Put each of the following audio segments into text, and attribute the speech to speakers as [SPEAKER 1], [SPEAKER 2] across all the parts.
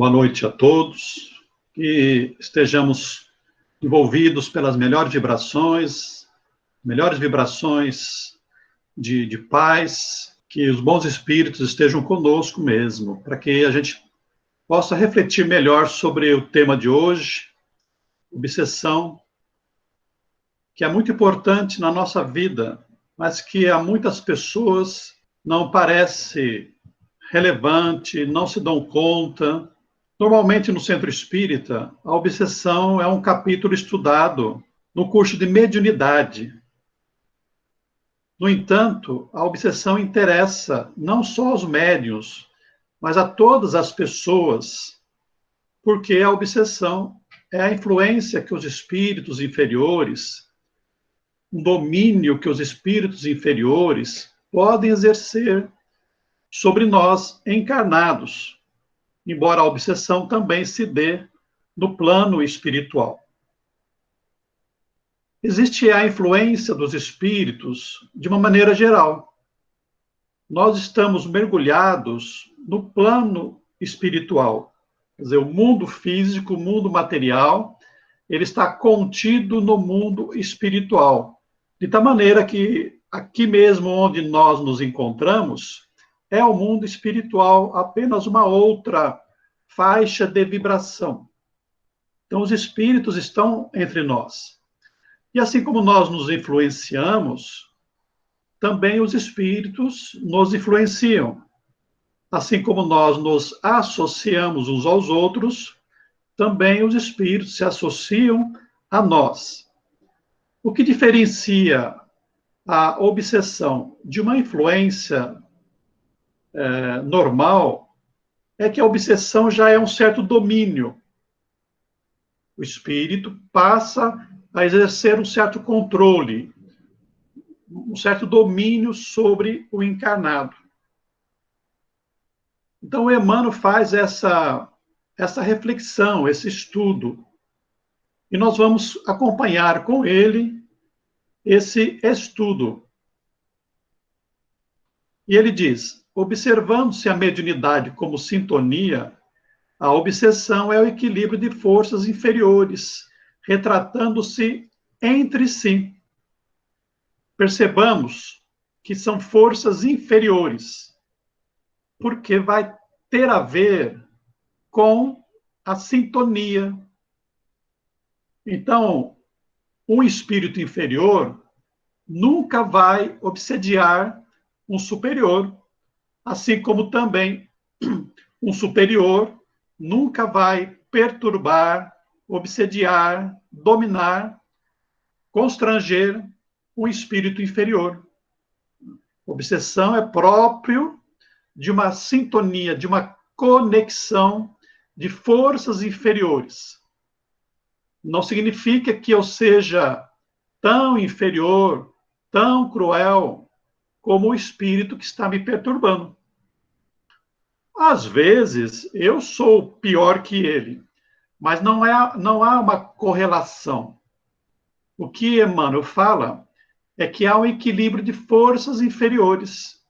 [SPEAKER 1] Boa noite a todos, que estejamos envolvidos pelas melhores vibrações de paz, que os bons espíritos estejam conosco mesmo, para que a gente possa refletir melhor sobre o tema de hoje, obsessão, que é muito importante na nossa vida, mas que a muitas pessoas não parece relevante, não se dão conta. Normalmente, no Centro Espírita, a obsessão é um capítulo estudado no curso de mediunidade. No entanto, a obsessão interessa não só aos médiuns, mas a todas as pessoas, porque a obsessão é a influência que os espíritos inferiores, um domínio que os espíritos inferiores podem exercer sobre nós encarnados, embora a obsessão também se dê no plano espiritual. Existe a influência dos espíritos de uma maneira geral. Nós estamos mergulhados no plano espiritual. Quer dizer, o mundo físico, o mundo material, ele está contido no mundo espiritual. De tal maneira que aqui mesmo onde nós nos encontramos, é o mundo espiritual apenas uma outra faixa de vibração. Então, os espíritos estão entre nós. E assim como nós nos influenciamos, também os espíritos nos influenciam. Assim como nós nos associamos uns aos outros, também os espíritos se associam a nós. O que diferencia a obsessão de uma influência normal é que a obsessão já é um certo domínio. O espírito passa a exercer um certo controle, um certo domínio sobre o encarnado. Então, Emmanuel faz essa reflexão, esse estudo, e nós vamos acompanhar com ele esse estudo. E ele diz: observando-se a mediunidade como sintonia, a obsessão é o equilíbrio de forças inferiores, retratando-se entre si. Percebamos que são forças inferiores, porque vai ter a ver com a sintonia. Então, um espírito inferior nunca vai obsediar um superior, assim como também um superior nunca vai perturbar, obsediar, dominar, constranger um espírito inferior. Obsessão é próprio de uma sintonia, de uma conexão de forças inferiores. Não significa que eu seja tão inferior, tão cruel, como o espírito que está me perturbando. Às vezes, eu sou pior que ele, mas não há uma correlação. O que Emmanuel fala é que há um equilíbrio de forças inferiores.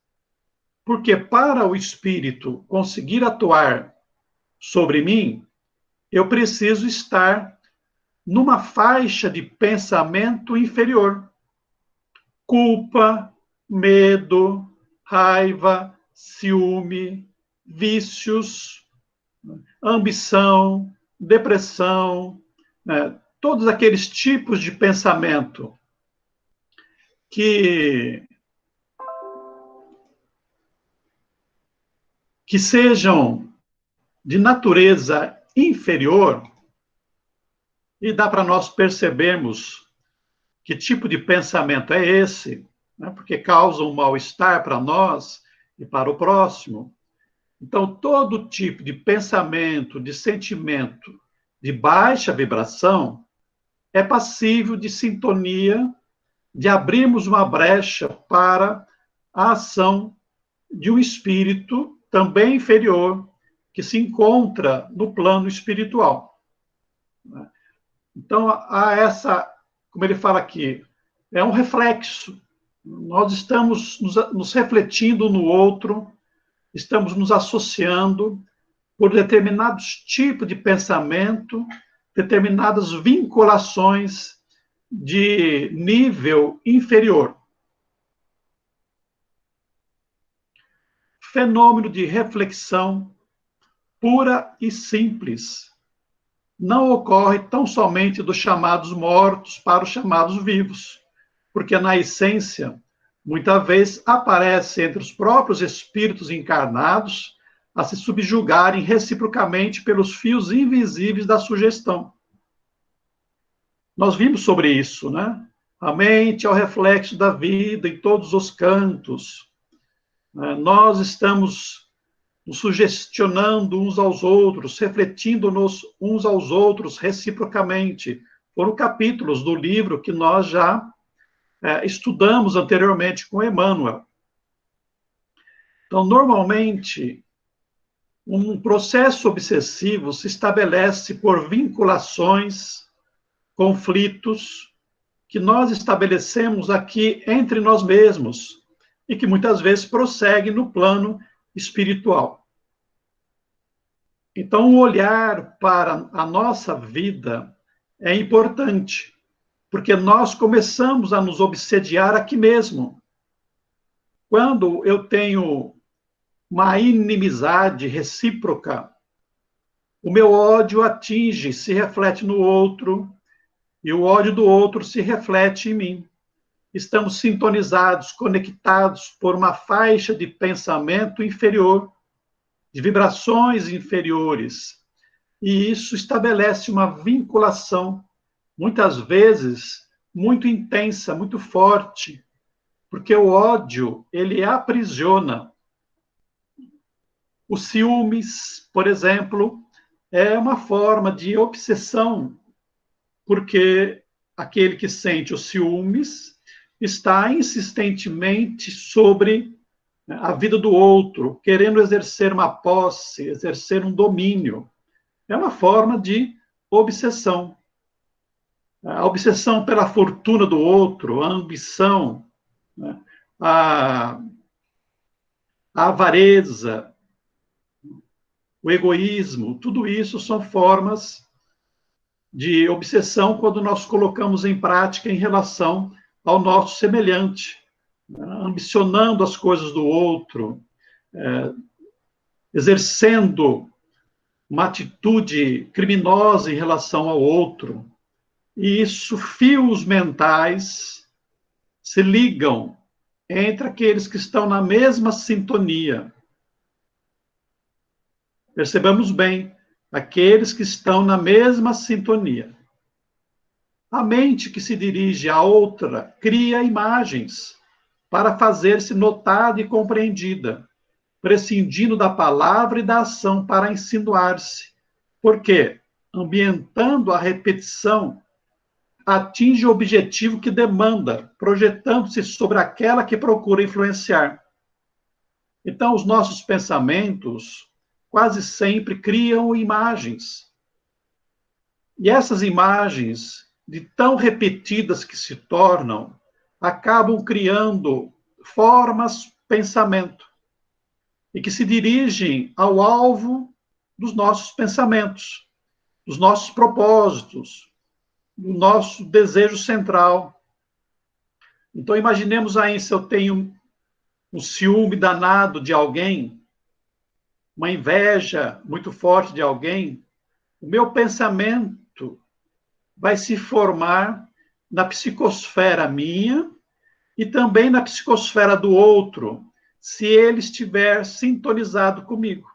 [SPEAKER 1] Porque para o espírito conseguir atuar sobre mim, eu preciso estar numa faixa de pensamento inferior. Culpa, medo, raiva, ciúme, vícios, ambição, depressão, todos aqueles tipos de pensamento que sejam de natureza inferior, e dá para nós percebermos que tipo de pensamento é esse, porque causa um mal-estar para nós e para o próximo. Então, todo tipo de pensamento, de sentimento de baixa vibração é passível de sintonia, de abrirmos uma brecha para a ação de um espírito também inferior, que se encontra no plano espiritual. Então, há essa, como ele fala aqui, é um reflexo. Nós estamos nos refletindo no outro, estamos nos associando por determinados tipos de pensamento, determinadas vinculações de nível inferior. Fenômeno de reflexão pura e simples. Não ocorre tão somente dos chamados mortos para os chamados vivos, porque na essência, muitas vezes aparece entre os próprios espíritos encarnados a se subjugarem reciprocamente pelos fios invisíveis da sugestão. Nós vimos sobre isso, né? A mente é o reflexo da vida em todos os cantos. Nós estamos nos sugestionando uns aos outros, refletindo-nos uns aos outros reciprocamente. Foram capítulos do livro que nós já estudamos anteriormente com Emmanuel. Então, normalmente, um processo obsessivo se estabelece por vinculações, conflitos, que nós estabelecemos aqui entre nós mesmos e que muitas vezes prosseguem no plano espiritual. Então, o olhar para a nossa vida é importante, porque nós começamos a nos obsediar aqui mesmo. Quando eu tenho uma inimizade recíproca, o meu ódio atinge, se reflete no outro, e o ódio do outro se reflete em mim. Estamos sintonizados, conectados por uma faixa de pensamento inferior, de vibrações inferiores, e isso estabelece uma vinculação, muitas vezes, muito intensa, muito forte, porque o ódio, ele aprisiona. O ciúmes, por exemplo, é uma forma de obsessão, porque aquele que sente os ciúmes está insistentemente sobre a vida do outro, querendo exercer uma posse, exercer um domínio. É uma forma de obsessão. A obsessão pela fortuna do outro, a ambição, né? a avareza, o egoísmo, tudo isso são formas de obsessão quando nós colocamos em prática em relação ao nosso semelhante, né? Ambicionando as coisas do outro, exercendo uma atitude criminosa em relação ao outro. E isso, fios mentais se ligam entre aqueles que estão na mesma sintonia. Percebamos bem, aqueles que estão na mesma sintonia. A mente que se dirige a outra cria imagens para fazer-se notada e compreendida, prescindindo da palavra e da ação para insinuar-se. Por quê? Ambientando a repetição, atinge o objetivo que demanda, projetando-se sobre aquela que procura influenciar. Então, os nossos pensamentos quase sempre criam imagens. E essas imagens, de tão repetidas que se tornam, acabam criando formas pensamento e que se dirigem ao alvo dos nossos pensamentos, dos nossos propósitos, do nosso desejo central. Então, imaginemos aí, se eu tenho um ciúme danado de alguém, uma inveja muito forte de alguém, o meu pensamento vai se formar na psicosfera minha e também na psicosfera do outro, se ele estiver sintonizado comigo.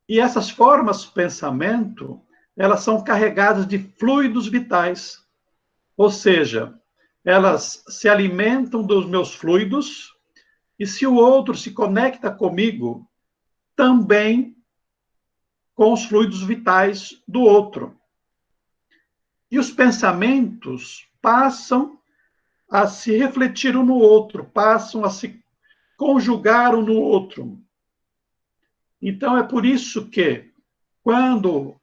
[SPEAKER 1] E essas formas de pensamento, elas são carregadas de fluidos vitais, ou seja, elas se alimentam dos meus fluidos, e se o outro se conecta comigo, também com os fluidos vitais do outro. E os pensamentos passam a se refletir um no outro, passam a se conjugar um no outro. Então, é por isso que, quando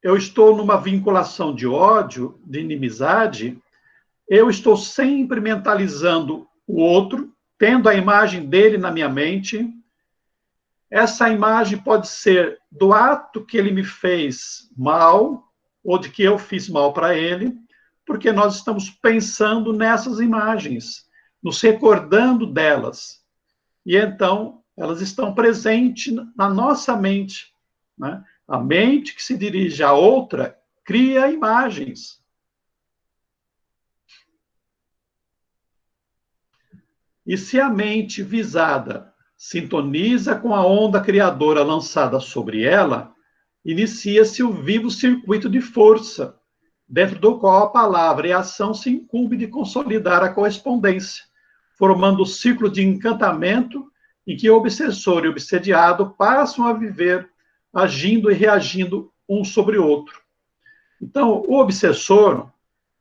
[SPEAKER 1] eu estou numa vinculação de ódio, de inimizade, eu estou sempre mentalizando o outro, tendo a imagem dele na minha mente, Essa imagem pode ser do ato que ele me fez mal, ou de que eu fiz mal para ele, porque nós estamos pensando nessas imagens, nos recordando delas. E então, elas estão presentes na nossa mente, né? A mente que se dirige a outra cria imagens. E se a mente visada sintoniza com a onda criadora lançada sobre ela, inicia-se o vivo circuito de força, dentro do qual a palavra e a ação se incumbe de consolidar a correspondência, formando o ciclo de encantamento em que o obsessor e o obsediado passam a viver, agindo e reagindo um sobre o outro. Então, o obsessor,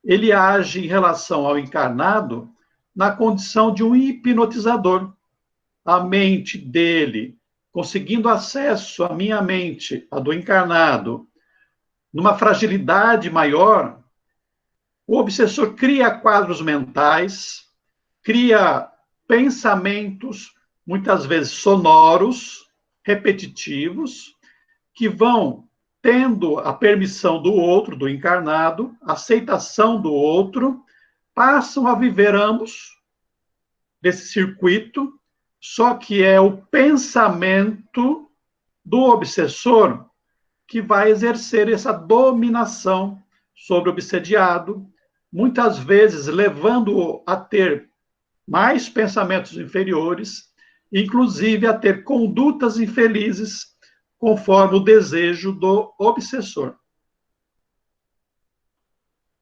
[SPEAKER 1] ele age em relação ao encarnado na condição de um hipnotizador. A mente dele, conseguindo acesso à minha mente, a do encarnado, numa fragilidade maior, o obsessor cria quadros mentais, cria pensamentos, muitas vezes sonoros, repetitivos, que vão tendo a permissão do outro, do encarnado, aceitação do outro, passam a viver ambos desse circuito, só que é o pensamento do obsessor que vai exercer essa dominação sobre o obsediado, muitas vezes levando-o a ter mais pensamentos inferiores, inclusive a ter condutas infelizes, conforme o desejo do obsessor.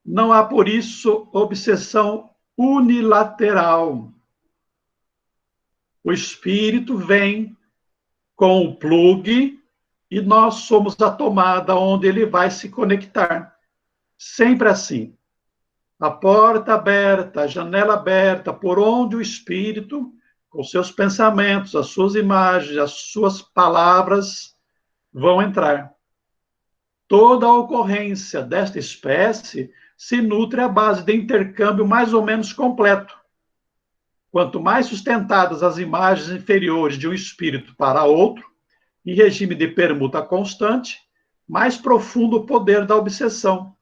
[SPEAKER 1] Não há, por isso, obsessão unilateral. O espírito vem com o plugue e nós somos a tomada onde ele vai se conectar. Sempre assim. A porta aberta, a janela aberta, por onde o espírito, com seus pensamentos, as suas imagens, as suas palavras, vão entrar. Toda a ocorrência desta espécie se nutre à base de intercâmbio mais ou menos completo. Quanto mais sustentadas as imagens inferiores de um espírito para outro, em regime de permuta constante, mais profundo o poder da obsessão,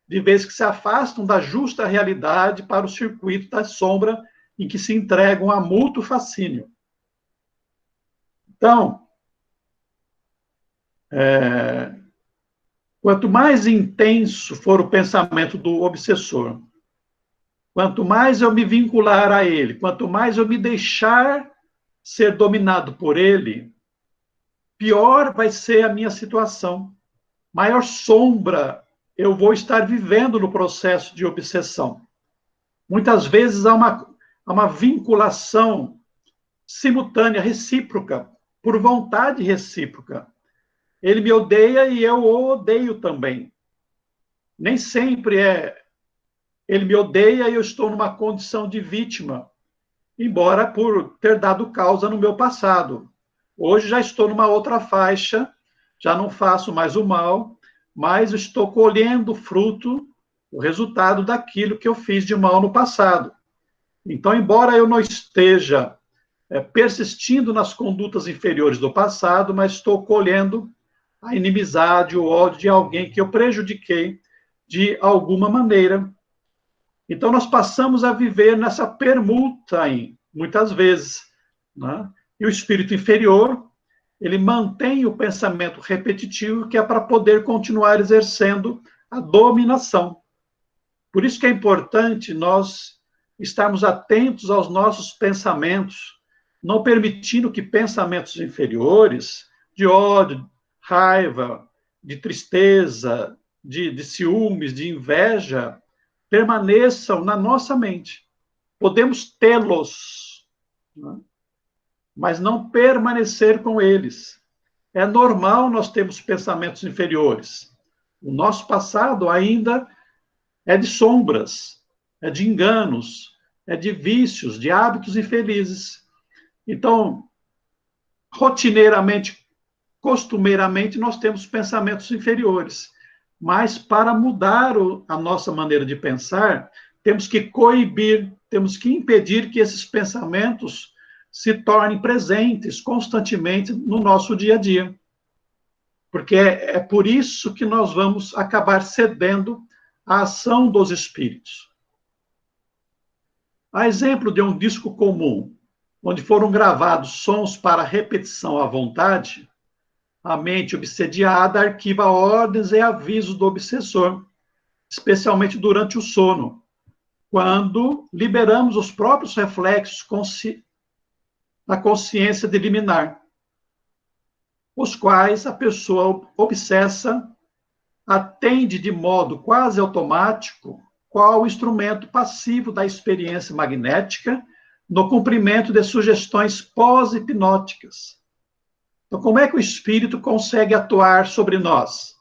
[SPEAKER 1] de vez que se afastam da justa realidade para o circuito da sombra em que se entregam a mútuo fascínio. Então, quanto mais intenso for o pensamento do obsessor, quanto mais eu me vincular a ele, quanto mais eu me deixar ser dominado por ele, pior vai ser a minha situação. Maior sombra eu vou estar vivendo no processo de obsessão. Muitas vezes há uma vinculação simultânea, recíproca, por vontade recíproca. Ele me odeia e eu o odeio também. Nem sempre ele me odeia e eu estou numa condição de vítima, embora por ter dado causa no meu passado. Hoje já estou numa outra faixa, já não faço mais o mal, mas estou colhendo fruto, o resultado daquilo que eu fiz de mal no passado. Então, embora eu não esteja persistindo nas condutas inferiores do passado, mas estou colhendo a inimizade, o ódio de alguém que eu prejudiquei de alguma maneira. Então, nós passamos a viver nessa permuta aí, muitas vezes, né? E o espírito inferior, ele mantém o pensamento repetitivo, que é para poder continuar exercendo a dominação. Por isso que é importante nós estarmos atentos aos nossos pensamentos, não permitindo que pensamentos inferiores, de ódio, raiva, de tristeza, de ciúmes, de inveja, permaneçam na nossa mente. Podemos tê-los, né? Mas não permanecer com eles. É normal nós termos pensamentos inferiores. O nosso passado ainda é de sombras, é de enganos, é de vícios, de hábitos infelizes. Então, rotineiramente, costumeiramente, nós temos pensamentos inferiores. Mas para mudar a nossa maneira de pensar, temos que coibir, temos que impedir que esses pensamentos se tornem presentes constantemente no nosso dia a dia. Porque é por isso que nós vamos acabar cedendo à ação dos espíritos. A exemplo de um disco comum, onde foram gravados sons para repetição à vontade, a mente obsediada arquiva ordens e avisos do obsessor, especialmente durante o sono, quando liberamos os próprios reflexos da consciência de liminar, os quais a pessoa obsessa atende de modo quase automático qual o instrumento passivo da experiência magnética no cumprimento de sugestões pós-hipnóticas. Então, como é que o espírito consegue atuar sobre nós?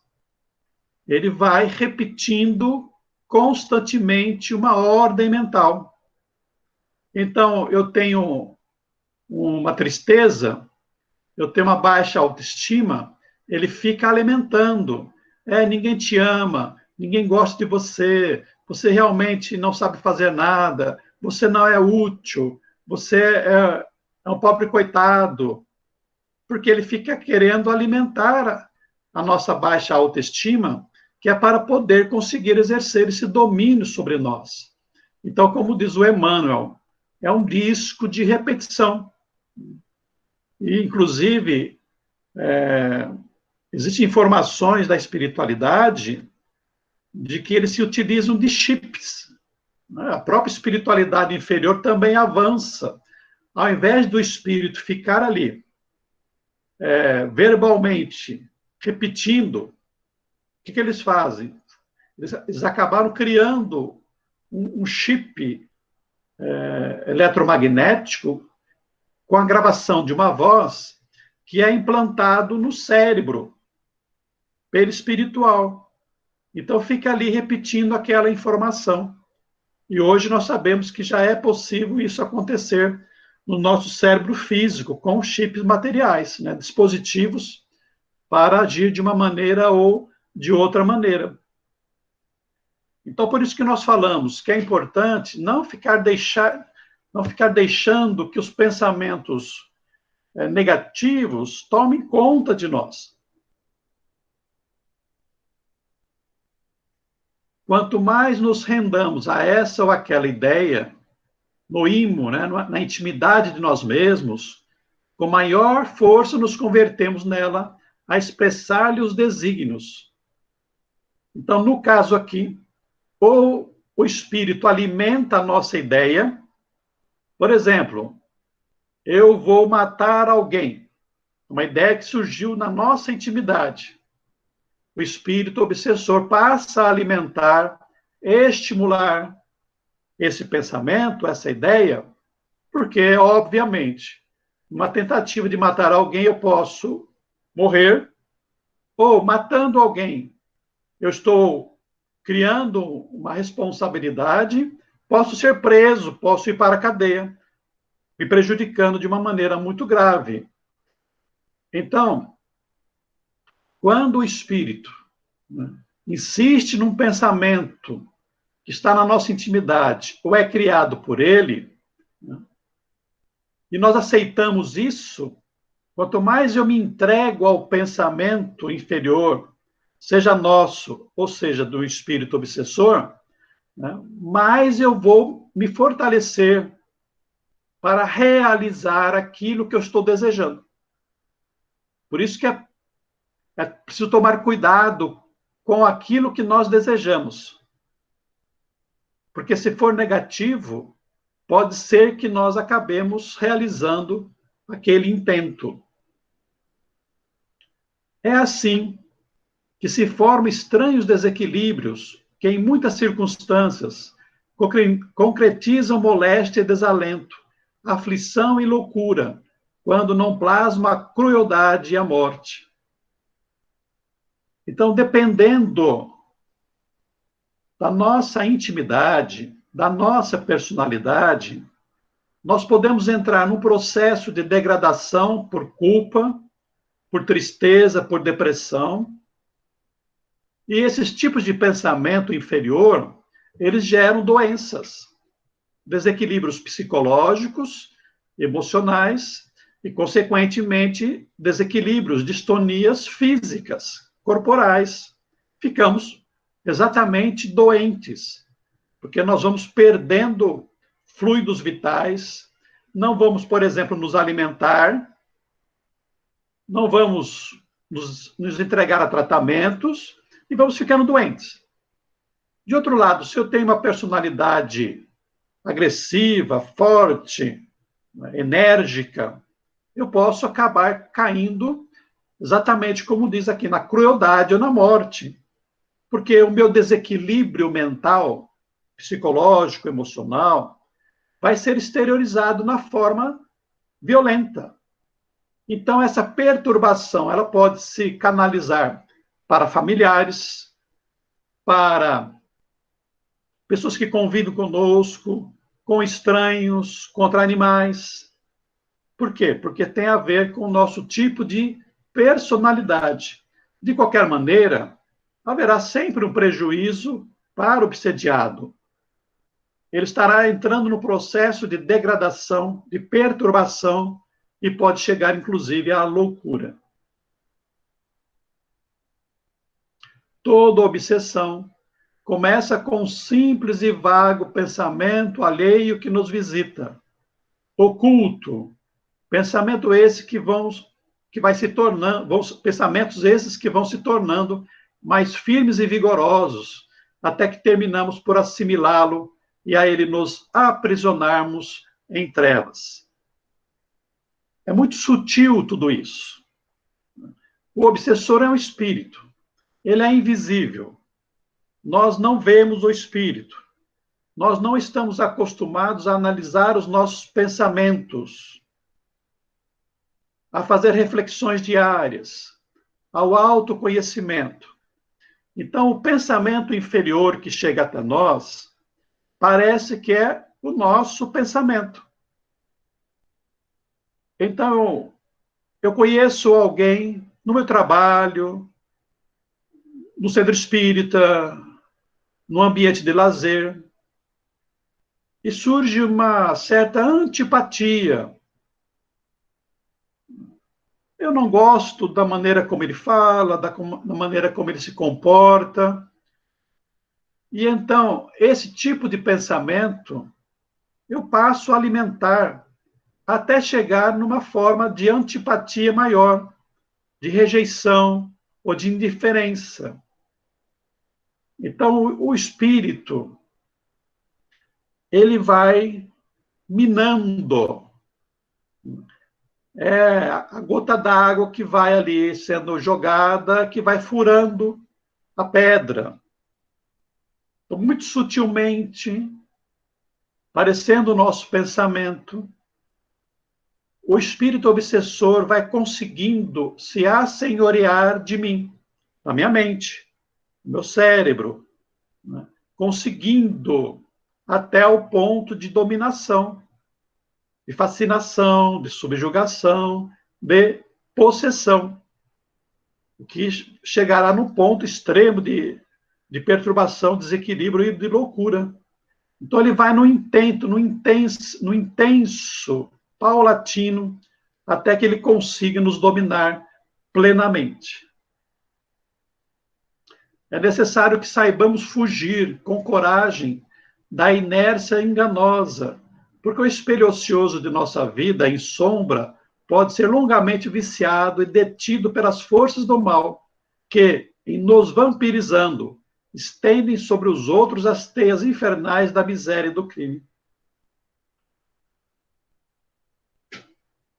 [SPEAKER 1] Ele vai repetindo constantemente uma ordem mental. Então, eu tenho uma tristeza, eu tenho uma baixa autoestima, ele fica alimentando. Ninguém te ama, ninguém gosta de você, você realmente não sabe fazer nada, você não é útil, você é um pobre coitado. Porque ele fica querendo alimentar a nossa baixa autoestima, que é para poder conseguir exercer esse domínio sobre nós. Então, como diz o Emmanuel, é um disco de repetição. E, inclusive, existem informações da espiritualidade de que eles se utilizam de chips. A própria espiritualidade inferior também avança. Ao invés do espírito ficar ali, verbalmente, repetindo, o que eles fazem? Eles acabaram criando um chip eletromagnético com a gravação de uma voz que é implantado no cérebro perispiritual. Então, fica ali repetindo aquela informação. E hoje nós sabemos que já é possível isso acontecer no nosso cérebro físico, com chips materiais, né? Dispositivos para agir de uma maneira ou de outra maneira. Então, por isso que nós falamos que é importante não ficar deixando que os pensamentos negativos tomem conta de nós. Quanto mais nos rendamos a essa ou aquela ideia, no íntimo, né, na intimidade de nós mesmos, com maior força nos convertemos nela a expressar-lhe os desígnios. Então, no caso aqui, ou o espírito alimenta a nossa ideia, por exemplo, eu vou matar alguém, uma ideia que surgiu na nossa intimidade. O espírito obsessor passa a alimentar, estimular esse pensamento, essa ideia, porque, obviamente, numa tentativa de matar alguém, eu posso morrer, ou matando alguém, eu estou criando uma responsabilidade, posso ser preso, posso ir para a cadeia, me prejudicando de uma maneira muito grave. Então, quando o espírito, né, insiste num pensamento que está na nossa intimidade, ou é criado por ele, né, e nós aceitamos isso, quanto mais eu me entrego ao pensamento inferior, seja nosso, ou seja, do espírito obsessor, né, mais eu vou me fortalecer para realizar aquilo que eu estou desejando. Por isso que é preciso tomar cuidado com aquilo que nós desejamos. Porque se for negativo, pode ser que nós acabemos realizando aquele intento. É assim que se formam estranhos desequilíbrios que, em muitas circunstâncias, concretizam moléstia e desalento, aflição e loucura, quando não plasma a crueldade e a morte. Então, dependendo da nossa intimidade, da nossa personalidade, nós podemos entrar num processo de degradação por culpa, por tristeza, por depressão. E esses tipos de pensamento inferior, eles geram doenças, desequilíbrios psicológicos emocionais e, consequentemente, desequilíbrios, distonias físicas, corporais. Ficamos exatamente doentes, porque nós vamos perdendo fluidos vitais, não vamos, por exemplo, nos alimentar, não vamos nos entregar a tratamentos e vamos ficando doentes. De outro lado, se eu tenho uma personalidade agressiva, forte, enérgica, eu posso acabar caindo exatamente como diz aqui, na crueldade ou na morte. Porque o meu desequilíbrio mental, psicológico, emocional, vai ser exteriorizado na forma violenta. Então, essa perturbação, ela pode se canalizar para familiares, para pessoas que convivem conosco, com estranhos, contra animais. Por quê? Porque tem a ver com o nosso tipo de personalidade. De qualquer maneira, haverá sempre um prejuízo para o obsediado. Ele estará entrando no processo de degradação, de perturbação, e pode chegar, inclusive, à loucura. Toda obsessão começa com um simples e vago pensamento alheio que nos visita, oculto, pensamento esse que vai se tornando, pensamentos esses que vão se tornando mais firmes e vigorosos, até que terminamos por assimilá-lo e a ele nos aprisionarmos em trevas. É muito sutil tudo isso. O obsessor é um espírito. Ele é invisível. Nós não vemos o espírito. Nós não estamos acostumados a analisar os nossos pensamentos, a fazer reflexões diárias, ao autoconhecimento. Então, o pensamento inferior que chega até nós parece que é o nosso pensamento. Então, eu conheço alguém no meu trabalho, no centro espírita, no ambiente de lazer, e surge uma certa antipatia. Eu não gosto da maneira como ele fala, da maneira como ele se comporta. E então, esse tipo de pensamento eu passo a alimentar até chegar numa forma de antipatia maior, de rejeição ou de indiferença. Então, o espírito, ele vai minando. É a gota d'água que vai ali sendo jogada, que vai furando a pedra. Então, muito sutilmente, parecendo o nosso pensamento, o espírito obsessor vai conseguindo se assenhorear de mim, da minha mente, do meu cérebro, né? Conseguindo até o ponto de dominação, de fascinação, de subjugação, de possessão, o que chegará no ponto extremo de perturbação, desequilíbrio e de loucura. Então ele vai no intenso, paulatino, até que ele consiga nos dominar plenamente. É necessário que saibamos fugir com coragem da inércia enganosa, porque o espelho ocioso de nossa vida, em sombra, pode ser longamente viciado e detido pelas forças do mal, que, em nos vampirizando, estendem sobre os outros as teias infernais da miséria e do crime.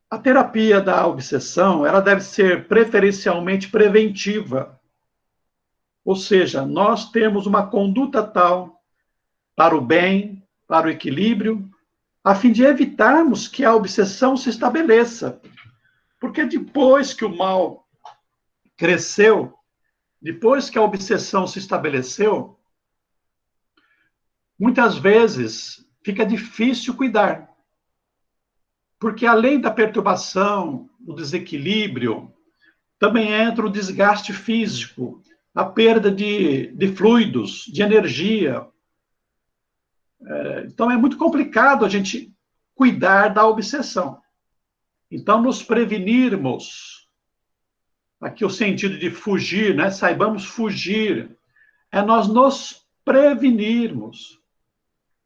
[SPEAKER 1] A terapia da obsessão, ela deve ser preferencialmente preventiva. Ou seja, nós temos uma conduta tal para o bem, para o equilíbrio, a fim de evitarmos que a obsessão se estabeleça. Porque depois que o mal cresceu, depois que a obsessão se estabeleceu, muitas vezes fica difícil cuidar. Porque além da perturbação, do desequilíbrio, também entra o desgaste físico, a perda de fluidos, de energia. Então é muito complicado a gente cuidar da obsessão. Então, nos prevenirmos, aqui o sentido de fugir, né? Saibamos fugir, é nós nos prevenirmos.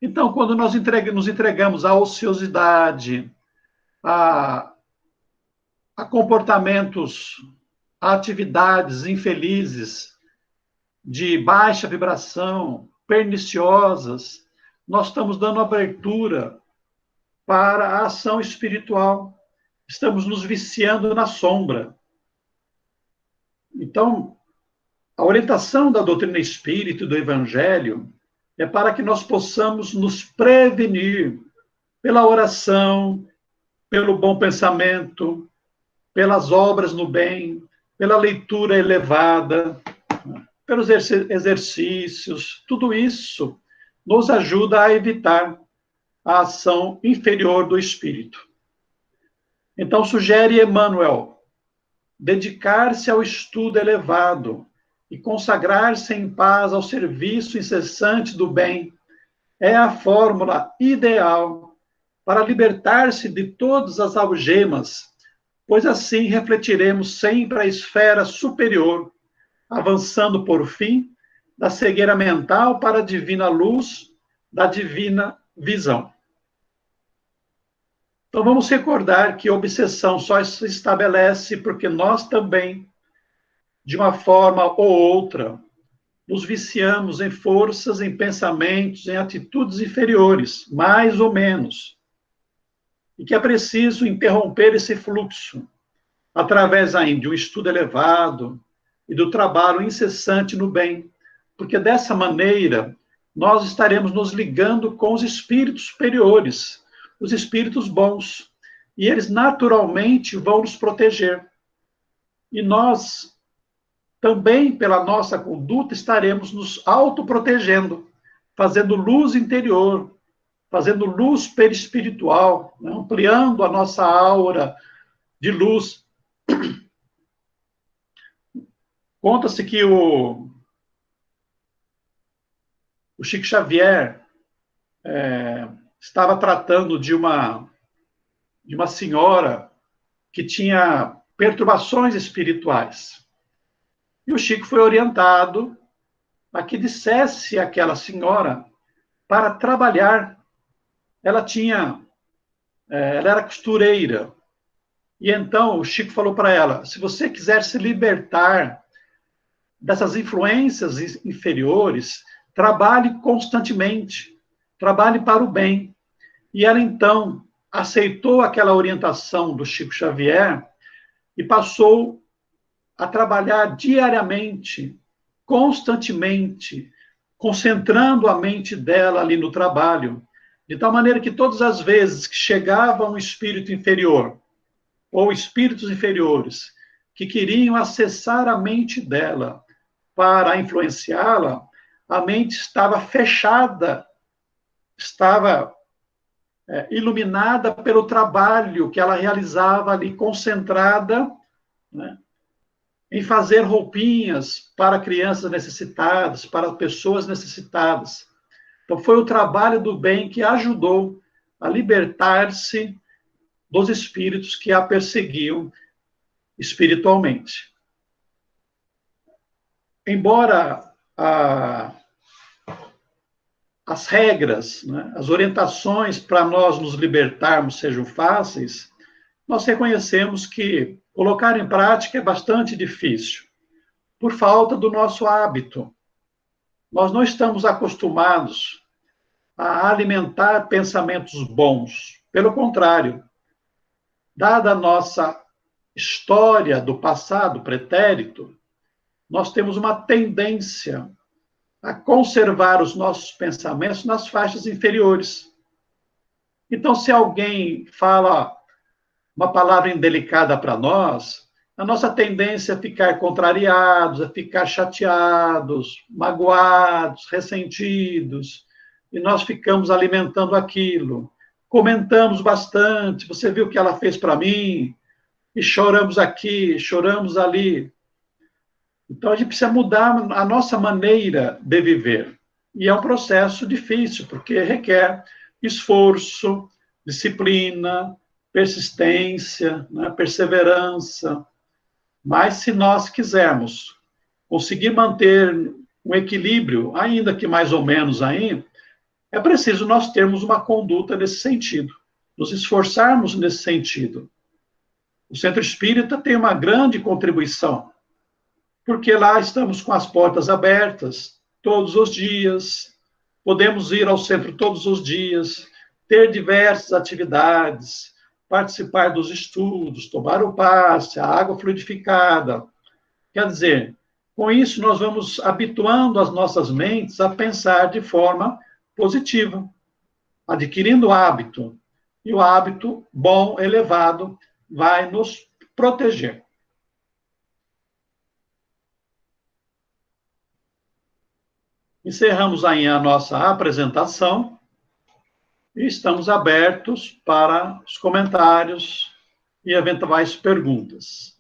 [SPEAKER 1] Então, quando nós nos entregamos à ociosidade, a comportamentos, a atividades infelizes, de baixa vibração, perniciosas, nós estamos dando abertura para a ação espiritual. Estamos nos viciando na sombra. Então, a orientação da doutrina espírita e do evangelho é para que nós possamos nos prevenir pela oração, pelo bom pensamento, pelas obras no bem, pela leitura elevada, pelos exercícios. Tudo isso nos ajuda a evitar a ação inferior do espírito. Então, sugere Emmanuel dedicar-se ao estudo elevado e consagrar-se em paz ao serviço incessante do bem é a fórmula ideal para libertar-se de todas as algemas, pois assim refletiremos sempre a esfera superior, avançando por fim da cegueira mental para a divina luz da divina visão. Então vamos recordar que a obsessão só se estabelece porque nós também, de uma forma ou outra, nos viciamos em forças, em pensamentos, em atitudes inferiores, mais ou menos. E que é preciso interromper esse fluxo, através ainda de um estudo elevado e do trabalho incessante no bem, porque dessa maneira nós estaremos nos ligando com os espíritos superiores, os espíritos bons, e eles naturalmente vão nos proteger. E nós também, pela nossa conduta, estaremos nos autoprotegendo, fazendo luz interior, fazendo luz perispiritual, né? Ampliando a nossa aura de luz. Conta-se que o Chico Xavier estava tratando de uma senhora que tinha perturbações espirituais. E o Chico foi orientado a que dissesse àquela senhora para trabalhar. Ela era costureira. E então o Chico falou para ela: se você quiser se libertar dessas influências inferiores, trabalhe constantemente, trabalhe para o bem. E ela, então, aceitou aquela orientação do Chico Xavier e passou a trabalhar diariamente, constantemente, concentrando a mente dela ali no trabalho, de tal maneira que todas as vezes que chegava um espírito inferior, ou espíritos inferiores, que queriam acessar a mente dela para influenciá-la, a mente estava fechada, estava iluminada pelo trabalho que ela realizava ali, concentrada, né, em fazer roupinhas para crianças necessitadas, para pessoas necessitadas. Então, foi o trabalho do bem que ajudou a libertar-se dos espíritos que a perseguiam espiritualmente. Embora as regras, né, as orientações para nós nos libertarmos sejam fáceis, nós reconhecemos que colocar em prática é bastante difícil, por falta do nosso hábito. Nós não estamos acostumados a alimentar pensamentos bons. Pelo contrário, dada a nossa história do passado pretérito, nós temos uma tendência a conservar os nossos pensamentos nas faixas inferiores. Então, se alguém fala uma palavra indelicada para nós, a nossa tendência é ficar contrariados, a ficar chateados, magoados, ressentidos, e nós ficamos alimentando aquilo. Comentamos bastante, você viu o que ela fez para mim, e choramos aqui, choramos ali. Então, a gente precisa mudar a nossa maneira de viver. E é um processo difícil, porque requer esforço, disciplina, persistência, né, perseverança. Mas se nós quisermos conseguir manter um equilíbrio, ainda que mais ou menos aí, é preciso nós termos uma conduta nesse sentido, nos esforçarmos nesse sentido. O Centro Espírita tem uma grande contribuição, porque lá estamos com as portas abertas todos os dias, podemos ir ao centro todos os dias, ter diversas atividades, participar dos estudos, tomar o passe, a água fluidificada. Quer dizer, com isso nós vamos habituando as nossas mentes a pensar de forma positiva, adquirindo hábito. E o hábito bom, elevado, vai nos proteger. Encerramos aí a nossa apresentação e estamos abertos para os comentários e eventuais perguntas.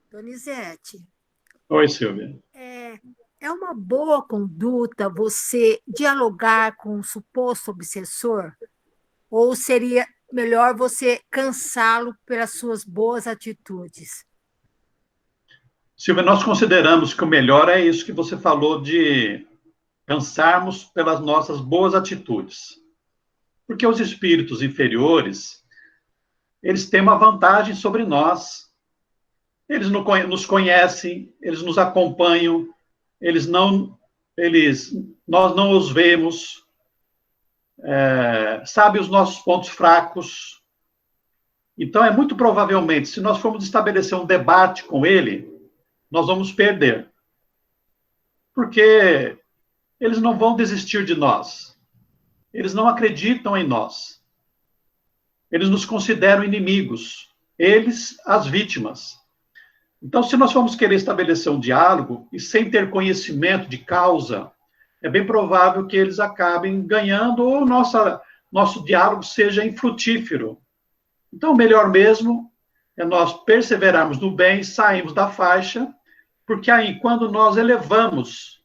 [SPEAKER 2] Donizete.
[SPEAKER 1] Oi, Silvia.
[SPEAKER 2] É uma boa conduta você dialogar com um suposto obsessor? Ou seria melhor você cansá-lo pelas suas boas atitudes?
[SPEAKER 1] Silvia, nós consideramos que o melhor é isso que você falou de cansarmos pelas nossas boas atitudes. Porque os espíritos inferiores, eles têm uma vantagem sobre nós. Eles nos conhecem, eles nos acompanham, nós não os vemos, sabe os nossos pontos fracos. Então, é muito provavelmente, se nós formos estabelecer um debate com ele, nós vamos perder. Porque eles não vão desistir de nós. Eles não acreditam em nós. Eles nos consideram inimigos. Eles, as vítimas. Então, se nós formos querer estabelecer um diálogo e sem ter conhecimento de causa, é bem provável que eles acabem ganhando ou nosso diálogo seja infrutífero. Então, o melhor mesmo é nós perseverarmos no bem, sairmos da faixa, porque aí, quando nós elevamos,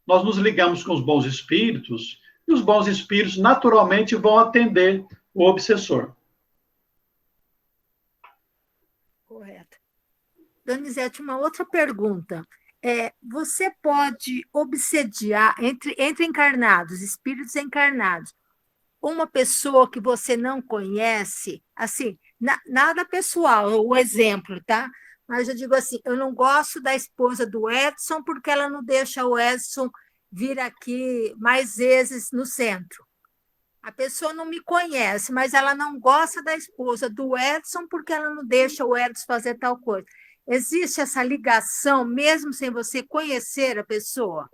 [SPEAKER 1] nós nos ligamos com os bons espíritos, e os bons espíritos naturalmente vão atender o obsessor.
[SPEAKER 2] Correto. Donizete, uma outra pergunta. Você pode obsediar entre encarnados, espíritos encarnados, uma pessoa que você não conhece, assim, nada pessoal, o exemplo, tá? Mas eu digo assim, eu não gosto da esposa do Edson porque ela não deixa o Edson vir aqui mais vezes no centro. A pessoa não me conhece, mas ela não gosta da esposa do Edson porque ela não deixa o Edson fazer tal coisa. Existe essa ligação mesmo sem você conhecer a pessoa?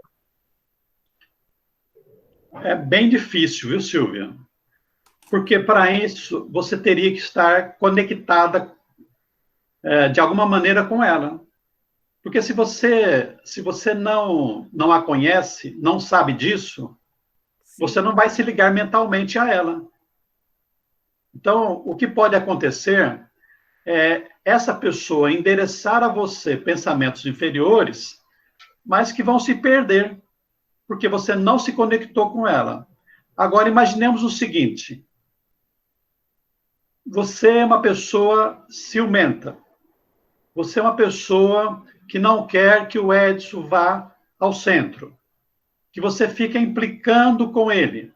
[SPEAKER 1] É bem difícil, viu, Silvia? Porque para isso você teria que estar conectada de alguma maneira com ela. Porque se você não a conhece, não sabe disso, você não vai se ligar mentalmente a ela. Então, o que pode acontecer é essa pessoa endereçar a você pensamentos inferiores, mas que vão se perder, porque você não se conectou com ela. Agora, imaginemos o seguinte: você é uma pessoa ciumenta, você é uma pessoa que não quer que o Edson vá ao centro, que você fica implicando com ele.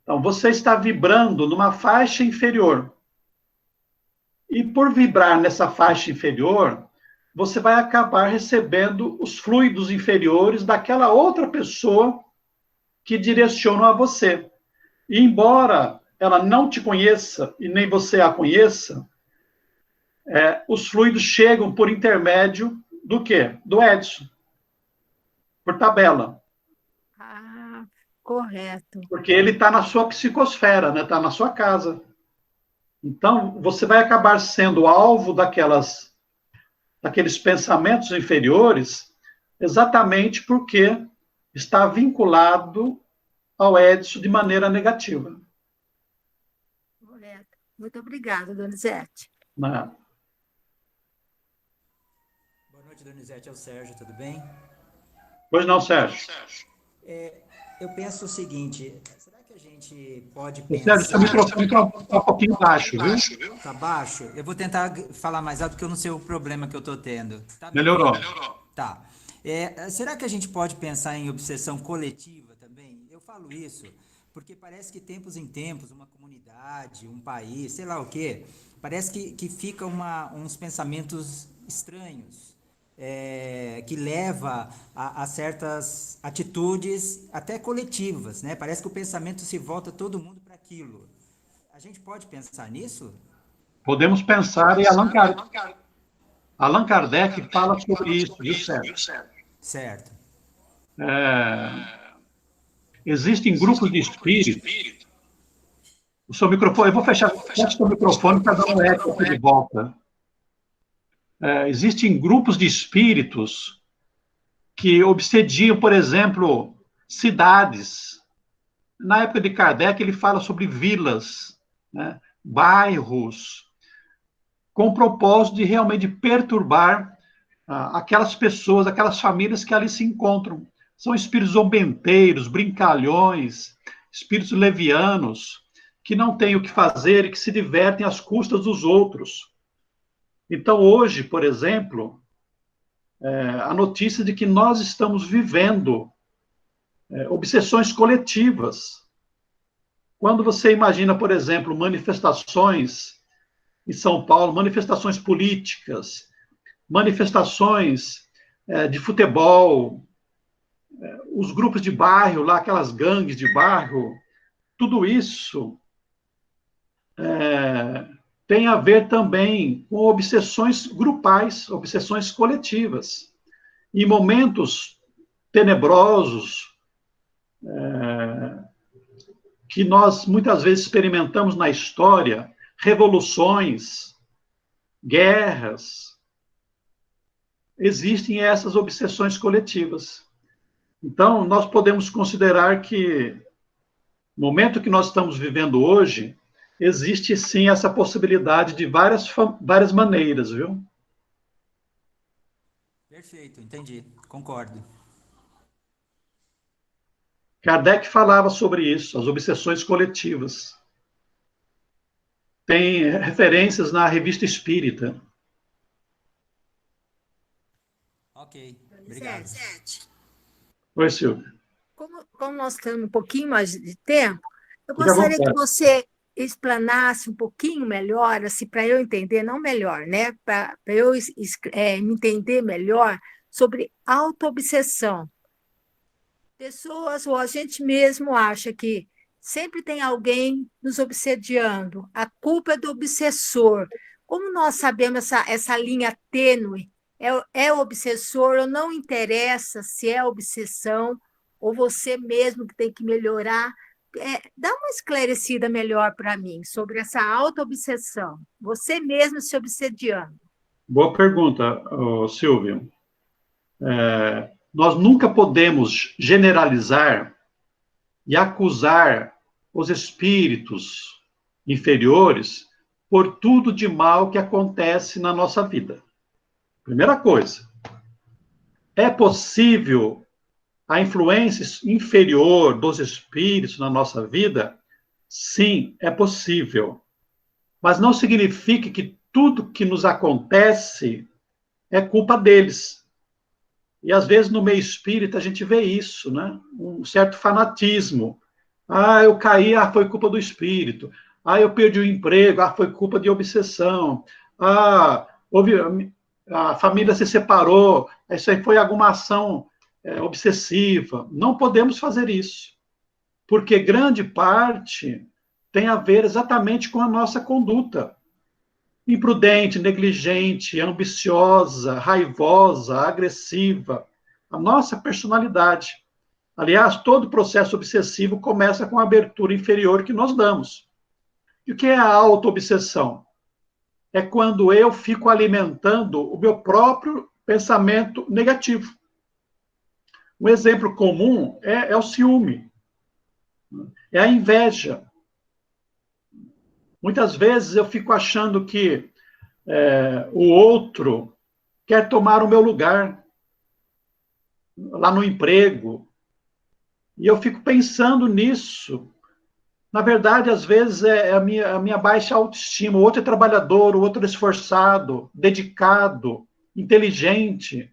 [SPEAKER 1] Então, você está vibrando numa faixa inferior. E por vibrar nessa faixa inferior, você vai acabar recebendo os fluidos inferiores daquela outra pessoa que direcionam a você. E embora ela não te conheça e nem você a conheça, os fluidos chegam por intermédio do quê? Do Edson, por tabela.
[SPEAKER 2] Ah, correto.
[SPEAKER 1] Porque ele está na sua psicosfera, né? Está na sua casa. Então, você vai acabar sendo alvo daqueles pensamentos inferiores, exatamente porque está vinculado ao Edson de maneira negativa.
[SPEAKER 2] Correto. Muito obrigada, Donizete.
[SPEAKER 1] Né?
[SPEAKER 3] Boa noite, Donizete. É o Sérgio, tudo bem?
[SPEAKER 1] Pois não, Sérgio.
[SPEAKER 3] eu penso o seguinte, será que a gente pode
[SPEAKER 1] Sérgio, seu
[SPEAKER 3] pensar...
[SPEAKER 1] microfone está um pouquinho baixo, viu?
[SPEAKER 3] Tá baixo? Eu vou tentar falar mais alto, porque eu não sei o problema que eu tô tendo. Tá me ouvindo?
[SPEAKER 1] Melhorou.
[SPEAKER 3] Tá. Será que a gente pode pensar em obsessão coletiva também? Eu falo isso porque parece que tempos em tempos, uma comunidade, um país, sei lá o quê, parece que fica uns pensamentos estranhos, que leva a certas atitudes até coletivas, né? Parece que o pensamento se volta todo mundo para aquilo. A gente pode pensar nisso?
[SPEAKER 1] Podemos pensar em Allan Kardec fala sobre isso, viu, Sérgio?
[SPEAKER 3] Certo.
[SPEAKER 1] É, existem grupos de espíritos. O seu microfone, eu vou fechar, fecha o seu microfone para dar um eco aqui de volta. Existem grupos de espíritos que obsediam, por exemplo, cidades. Na época de Kardec, ele fala sobre vilas, né, bairros, com o propósito de realmente perturbar aquelas pessoas, aquelas famílias que ali se encontram. São espíritos zombenteiros, brincalhões, espíritos levianos, que não têm o que fazer e que se divertem às custas dos outros. Então, hoje, por exemplo, a notícia de que nós estamos vivendo obsessões coletivas. Quando você imagina, por exemplo, manifestações em São Paulo, manifestações políticas, manifestações de futebol, os grupos de bairro, lá aquelas gangues de bairro, tudo isso tem a ver também com obsessões grupais, obsessões coletivas. Em momentos tenebrosos, que nós muitas vezes experimentamos na história, revoluções, guerras, existem essas obsessões coletivas. Então, nós podemos considerar que, no momento que nós estamos vivendo hoje, existe sim essa possibilidade de várias maneiras, viu?
[SPEAKER 3] Perfeito, entendi. Concordo.
[SPEAKER 1] Kardec falava sobre isso, as obsessões coletivas. Tem referências na Revista Espírita.
[SPEAKER 3] Ok, obrigado.
[SPEAKER 2] Donizete,
[SPEAKER 1] Oi, Silvio.
[SPEAKER 2] como nós temos um pouquinho mais de tempo, eu
[SPEAKER 1] Fique à
[SPEAKER 2] gostaria que
[SPEAKER 1] vontade.
[SPEAKER 2] você explanasse um pouquinho melhor, assim, para eu entender, não melhor, né? Para eu me entender melhor sobre autoobsessão. Pessoas, ou a gente mesmo acha que sempre tem alguém nos obsediando, a culpa é do obsessor. Como nós sabemos essa linha tênue? É obsessor ou não interessa se é obsessão, ou você mesmo que tem que melhorar? Dá uma esclarecida melhor para mim sobre essa auto-obsessão. Você mesmo se obsediando.
[SPEAKER 1] Boa pergunta, Silvio. Nós nunca podemos generalizar e acusar os espíritos inferiores por tudo de mal que acontece na nossa vida. Primeira coisa, é possível a influência inferior dos espíritos na nossa vida? Sim, é possível. Mas não significa que tudo que nos acontece é culpa deles. E às vezes no meio espírita a gente vê isso, né? Um certo fanatismo. Ah, eu caí, foi culpa do espírito. Ah, eu perdi o emprego, foi culpa de obsessão. Ah, a família se separou, isso aí foi alguma ação obsessiva. Não podemos fazer isso, porque grande parte tem a ver exatamente com a nossa conduta. Imprudente, negligente, ambiciosa, raivosa, agressiva. A nossa personalidade. Aliás, todo processo obsessivo começa com a abertura inferior que nós damos. E o que é a auto-obsessão? É quando eu fico alimentando o meu próprio pensamento negativo. Um exemplo comum é o ciúme, é a inveja. Muitas vezes eu fico achando que o outro quer tomar o meu lugar lá no emprego, E eu fico pensando nisso. Na verdade, às vezes, é a minha baixa autoestima. O outro é trabalhador, o outro é esforçado, dedicado, inteligente.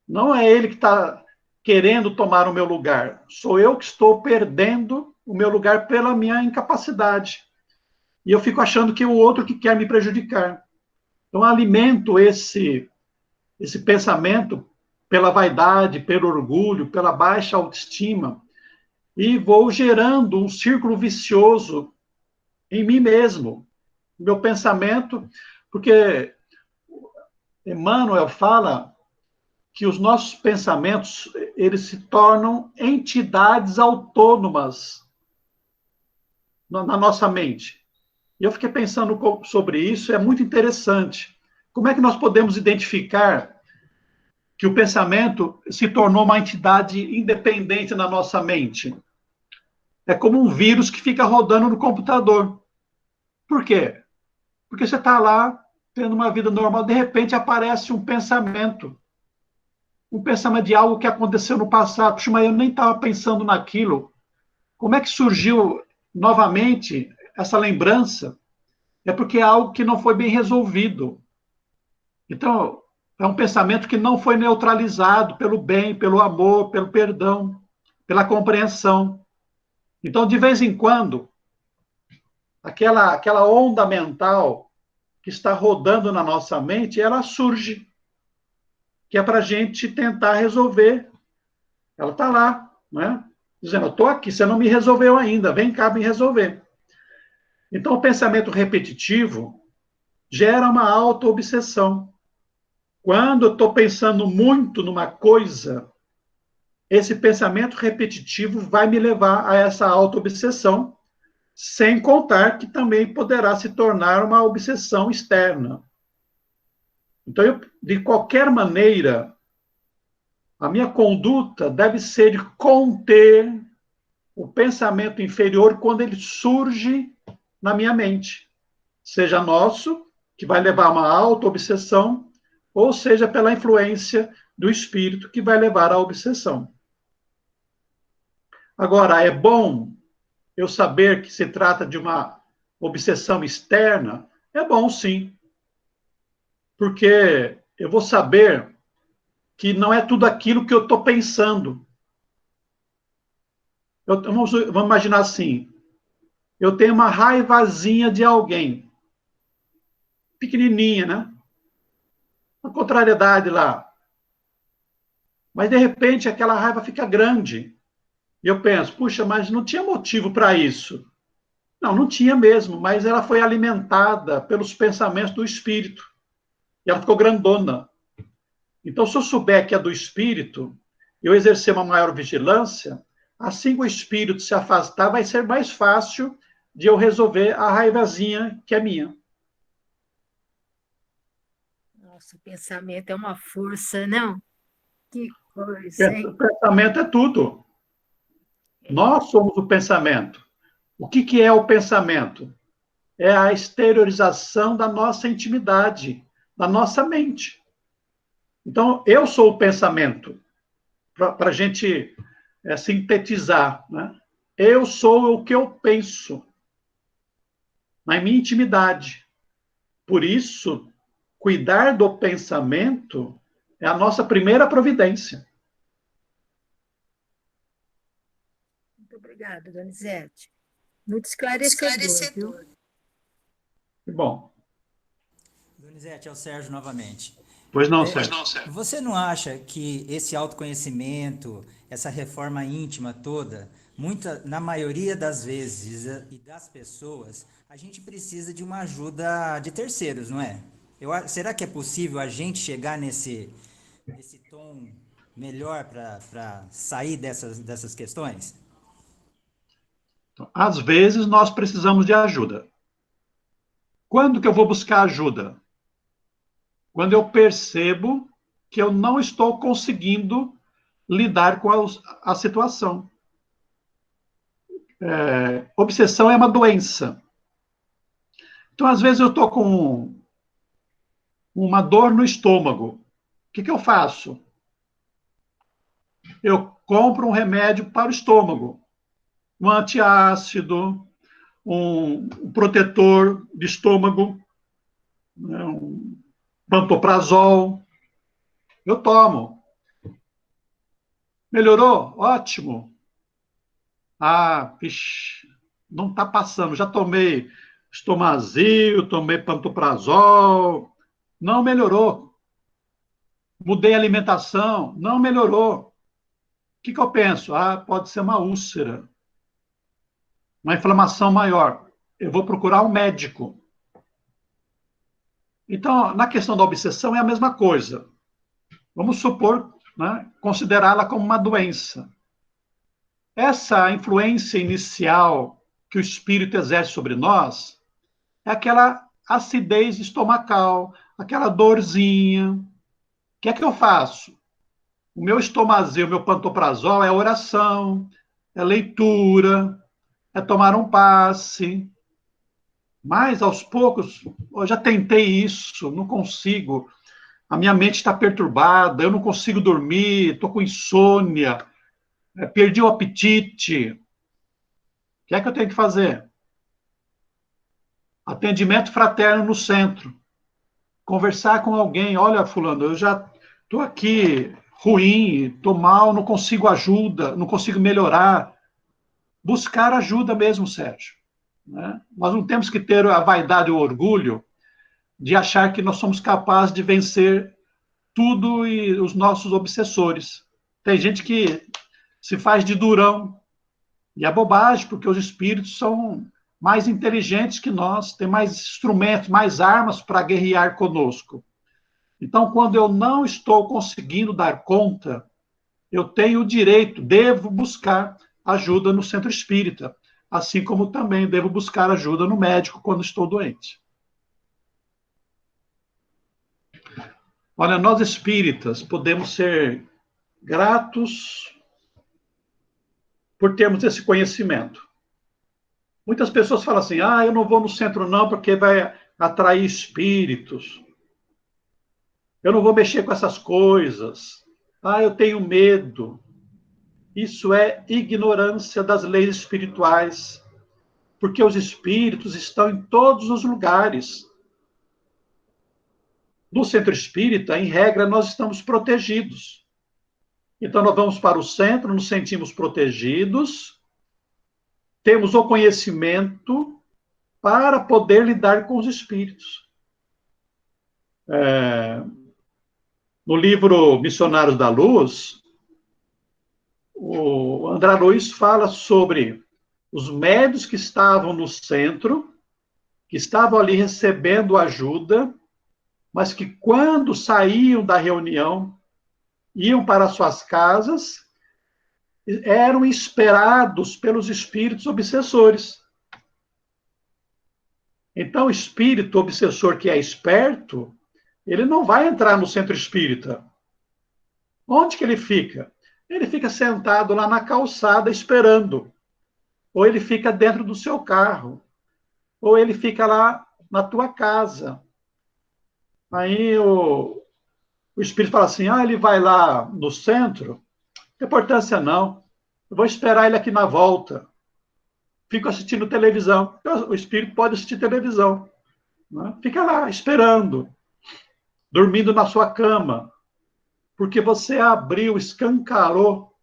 [SPEAKER 1] Não é ele que está querendo tomar o meu lugar. Sou eu que estou perdendo o meu lugar pela minha incapacidade. E eu fico achando que é o outro que quer me prejudicar. Então, alimento esse pensamento pela vaidade, pelo orgulho, pela baixa autoestima, e vou gerando um círculo vicioso em mim mesmo. Meu pensamento, porque Emmanuel fala que os nossos pensamentos, eles se tornam entidades autônomas na nossa mente. E eu fiquei pensando sobre isso, é muito interessante. Como é que nós podemos identificar que o pensamento se tornou uma entidade independente na nossa mente? É como um vírus que fica rodando no computador. Por quê? Porque você está lá, tendo uma vida normal, de repente aparece um pensamento de algo que aconteceu no passado. Puxa, mas eu nem estava pensando naquilo. Como é que surgiu novamente essa lembrança? É porque é algo que não foi bem resolvido. Então, é um pensamento que não foi neutralizado pelo bem, pelo amor, pelo perdão, pela compreensão. Então, de vez em quando, aquela onda mental que está rodando na nossa mente, ela surge, que é para a gente tentar resolver. Ela está lá, né? Dizendo, eu estou aqui, você não me resolveu ainda, vem cá me resolver. Então, o pensamento repetitivo gera uma auto-obsessão. Quando eu estou pensando muito numa coisa, esse pensamento repetitivo vai me levar a essa auto-obsessão, sem contar que também poderá se tornar uma obsessão externa. Então, de qualquer maneira, a minha conduta deve ser de conter o pensamento inferior quando ele surge na minha mente. Seja nosso, que vai levar a uma auto-obsessão, ou seja pela influência do espírito, que vai levar à obsessão. Agora, é bom eu saber que se trata de uma obsessão externa? É bom, sim. Porque eu vou saber que não é tudo aquilo que eu estou pensando. Vamos imaginar assim, eu tenho uma raivazinha de alguém, pequenininha, né? Uma contrariedade lá. Mas, de repente, aquela raiva fica grande. E eu penso, puxa, mas não tinha motivo para isso. Não, não tinha mesmo, mas ela foi alimentada pelos pensamentos do espírito. E ela ficou grandona. Então, se eu souber que é do espírito, eu exercer uma maior vigilância, assim que o espírito se afastar, vai ser mais fácil de eu resolver a raivazinha que é minha.
[SPEAKER 2] Nossa, o pensamento é uma força, não? Que coisa,
[SPEAKER 1] O
[SPEAKER 2] hein?
[SPEAKER 1] pensamento é tudo. Nós somos o pensamento. O que é o pensamento? É a exteriorização da nossa intimidade, da nossa mente. Então, eu sou o pensamento, para a gente sintetizar. Né? Eu sou o que eu penso, na minha intimidade. Por isso, cuidar do pensamento é a nossa primeira providência.
[SPEAKER 2] Muito obrigada, Donizete. Muito esclarecedor, viu?
[SPEAKER 1] Que bom.
[SPEAKER 3] Donizete, é o Sérgio novamente.
[SPEAKER 1] Pois não, Sérgio.
[SPEAKER 3] Você não acha que esse autoconhecimento, essa reforma íntima toda, na maioria das vezes e das pessoas, a gente precisa de uma ajuda de terceiros, não é? Será que é possível a gente chegar nesse tom melhor para sair dessas questões?
[SPEAKER 1] Então, às vezes, nós precisamos de ajuda. Quando que eu vou buscar ajuda? Quando eu percebo que eu não estou conseguindo lidar com a situação. Obsessão é uma doença. Então, às vezes, eu estou com uma dor no estômago. O que eu faço? Eu compro um remédio para o estômago, um antiácido, um protetor de estômago, né, um pantoprazol. Eu tomo. Melhorou? Ótimo. Ah, vixe, não está passando. Já tomei Estomazil, tomei pantoprazol. Não melhorou. Mudei a alimentação. Não melhorou. O que eu penso? Ah, pode ser uma úlcera, uma inflamação maior. Eu vou procurar um médico. Então, na questão da obsessão é a mesma coisa. Vamos supor, né, considerá-la como uma doença. Essa influência inicial que o espírito exerce sobre nós é aquela acidez estomacal, aquela dorzinha. O que é que eu faço? O meu Estomazil, o meu pantoprazol é oração, é leitura, é tomar um passe. Mas, aos poucos, eu já tentei isso, não consigo. A minha mente está perturbada, eu não consigo dormir, estou com insônia, perdi o apetite. O que é que eu tenho que fazer? Atendimento fraterno no centro. Conversar com alguém. Olha, fulano, eu já estou aqui ruim, estou mal, não consigo ajuda, não consigo melhorar. Buscar ajuda mesmo, Sérgio. Né? Nós não temos que ter a vaidade e o orgulho de achar que nós somos capazes de vencer tudo e os nossos obsessores. Tem gente que se faz de durão, e é bobagem, porque os espíritos são mais inteligentes que nós, têm mais instrumentos, mais armas para guerrear conosco. Então, quando eu não estou conseguindo dar conta, eu tenho o direito, devo buscar ajuda no centro espírita, assim como também devo buscar ajuda no médico quando estou doente. Olha, nós espíritas podemos ser gratos por termos esse conhecimento. Muitas pessoas falam assim, eu não vou no centro não porque vai atrair espíritos. Eu não vou mexer com essas coisas. Eu tenho medo. Isso é ignorância das leis espirituais, porque os espíritos estão em todos os lugares. No centro espírita, em regra, nós estamos protegidos. Então, nós vamos para o centro, nos sentimos protegidos, temos o conhecimento para poder lidar com os espíritos. No livro Missionários da Luz, o André Luiz fala sobre os médios que estavam no centro, que estavam ali recebendo ajuda, mas que quando saíam da reunião, iam para suas casas, eram esperados pelos espíritos obsessores. Então, o espírito obsessor que é esperto, ele não vai entrar no centro espírita. Onde que ele fica? Ele fica sentado lá na calçada esperando. Ou ele fica dentro do seu carro. Ou ele fica lá na tua casa. Aí o espírito fala assim, ele vai lá no centro? Não tem importância não. Eu vou esperar ele aqui na volta. Fico assistindo televisão. O espírito pode assistir televisão. Né? Fica lá, esperando. Dormindo na sua cama. Porque você abriu, escancarou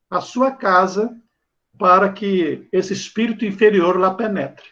[SPEAKER 1] a sua casa para que esse espírito inferior lá penetre.